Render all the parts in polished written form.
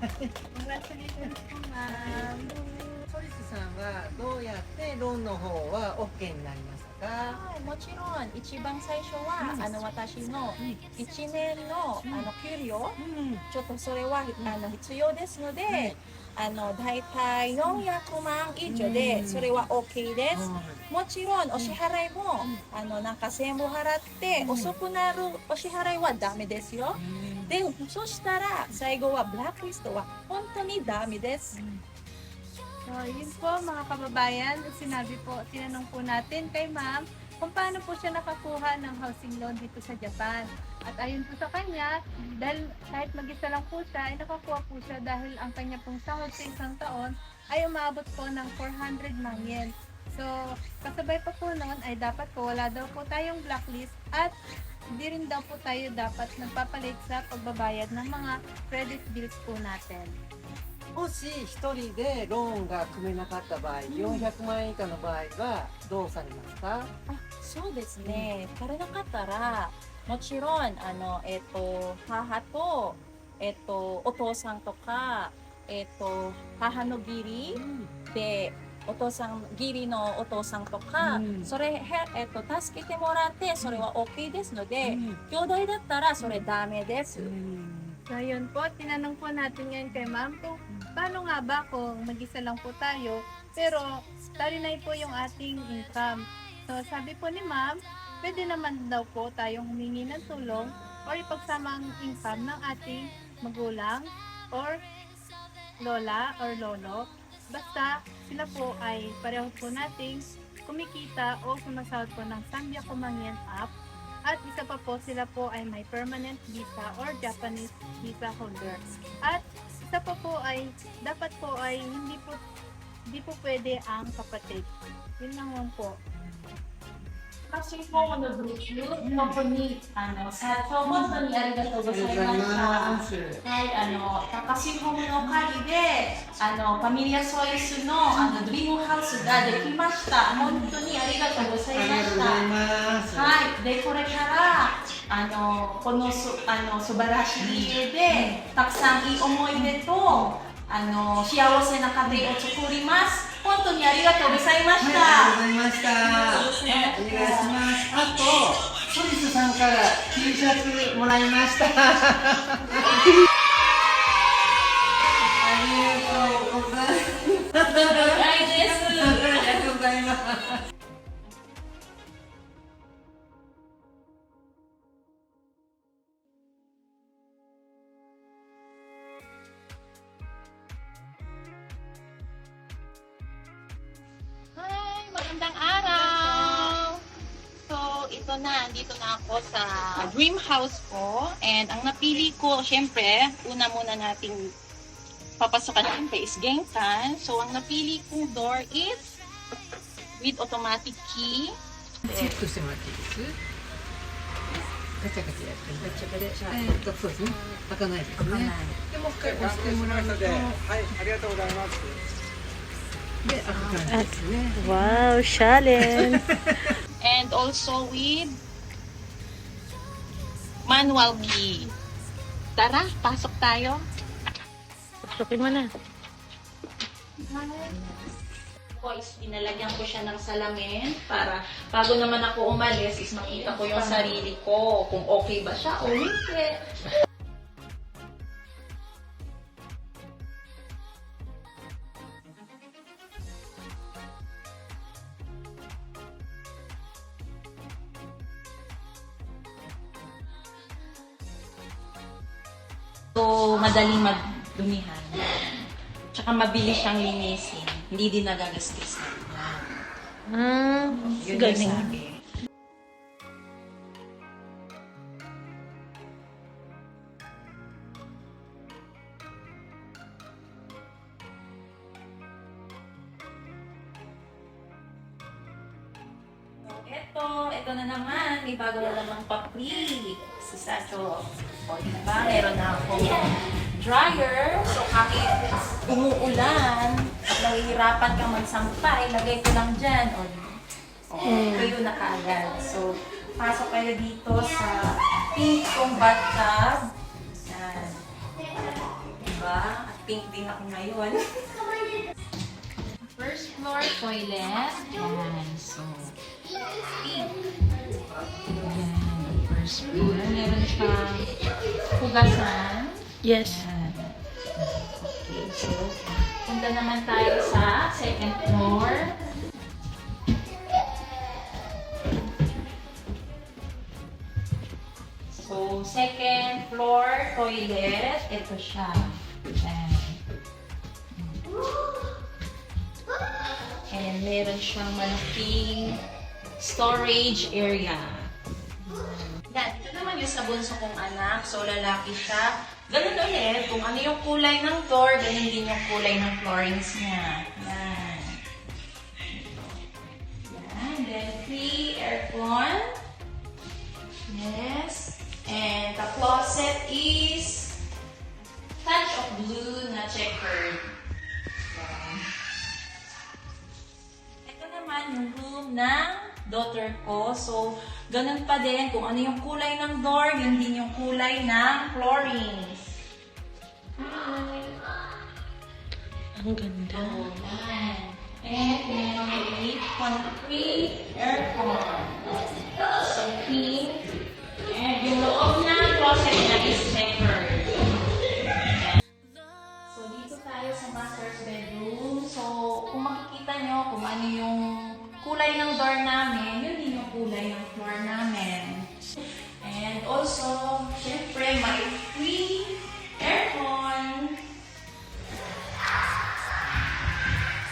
Congratulations po, ma'am. ソリスさんはどうやってローンの方は OK になりましたか？はい、もちろん一番最初は、私の1年の、給料、ちょっとそれは、必要ですので、だいたい400万以上で、それは OK です。もちろんお支払いも、なんか全部払って、遅くなるお支払いはダメですよ。で、そしたら最後はブラックリストは本当にダメです。So, yun po mga kababayan, tinanong po natin kay ma'am kung paano po siya nakakuha ng housing loan dito sa Japan. At ayun po sa kanya, dahil kahit mag-isa lang po siya, ay nakakuha po siya dahil ang kanya pong sahod sa isang taon ay umabot po ng 400 man yen. So, kasabay pa po noon ay dapat po wala daw po tayong blacklist at hindi rin daw po tayo dapat nagpapalit sa pagbabayad ng mga credit bills po natin. もし1人でローンが組めなかった場合、400万円以下の場合はどうされますか？そうですね。足りなかったら、もちろん、母と、お父さんとか、母の義理で、お父さん、義理のお父さんとか、それ、助けてもらって、それは OK ですので、兄弟だったらそれダメです。So, yun po, tinanong po natin ngayon kay ma'am kung paano nga ba kung mag-isa lang po tayo, pero talinay po yung ating income. So, sabi po ni ma'am, pwede naman daw po tayong humingi ng tulong or ipagsama ang income ng ating magulang or lola or lolo. Basta sila po ay pareho po nating kumikita o sumasahod po ng Sambya Kumangyan app. At isa pa po, sila po ay may permanent visa or Japanese visa holder. At isa pa po ay, dapat po ay hindi po pwede ang kapatid. Yun lang po. 私ものグループの子に社長本当にありがとうございました。はい、高志ホームのおかげでファミリアソイスのドリームハウスができました。本当にありがとうございました。はい、でこれからこの素晴らしい家でたくさんいい思い出と幸せな家庭を作ります。本当にありがとうございました。ありがとうございました。お願いします。あと、ソリスさんから T シャツもらいました。ありがとうございます。ありがとうございます。Hi! Magandang araw! So, ito na. Dito na ako sa dream house ko. And ang napili ko, syempre, una muna nating papasokan natin is Genkan. So, ang napili kong door is with automatic key. チェックしてもらっていいです？ガチャガチャやってガチャガチャ。そうですね。開かないですね。でもう一回押してもらうと、はい、ありがとうございます。で開く感じですね。Wow, challenge! And also with manual key. Tara, pasok tayo. Pasukin mo na. Boys, pinalagyan ko siya ng salamin para bago naman ako umalis is makita ko yung sarili ko kung okay ba siya o hindi. So, madali magdumihan. Tsaka mabilis siyang linisin. Hindi din nagagastos na. Yun yung sabi. Ito na naman. May bago na namang papri. Si Sacho. O, diba? Meron na akong dryer. So, kahit umuulan at nahihirapan kang magsampay, lagay ko lang dyan. O, kayo na kaagad. So, pasok kayo dito sa pink kong bathtub. Yan. Diba? At pink din ako ngayon. First floor toilet. Yan. So, pink. Yan. First floor. Meron siyang hugasan. Yes. Yan. Okay. So, punta naman tayo sa second floor. So, second floor toilet. Ito siya. Yan. And meron siyang malaking storage area. Yan, ito naman yung sa bunso kong anak. So, lalaki siya. Ganun ulit. Kung ano yung kulay ng door, ganun din yung kulay ng floorings niya. Yan. Yan. Then, free aircon. Yes. And the closet is touch of blue na checkered. Ito naman yung room ng daughter ko. So, ganun pa din. Kung ano yung kulay ng door, yun din yung kulay ng floorings. Ang ganda. And meron ulit concrete aircon. So, pink. And yung loob ng closet niya is checkered. So, dito tayo sa master's bedroom. So, kung makikita nyo kung ano yung kulay ng door namin, yun din yung kulay ng floor namin. And also, syempre, may free aircon.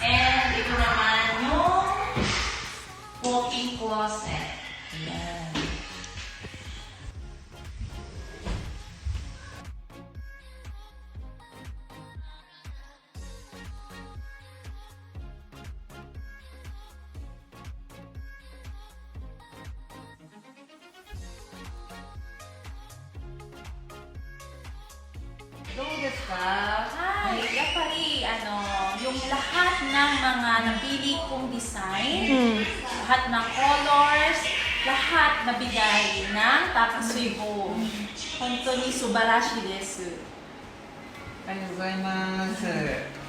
And ito naman yung walk-in closet. Ayan. Yapari, yung lahat ng mga napili kong design, lahat ng colors, lahat nabigay ng Takasui Home. Hontou ni subarashi desu. ありがとうございます。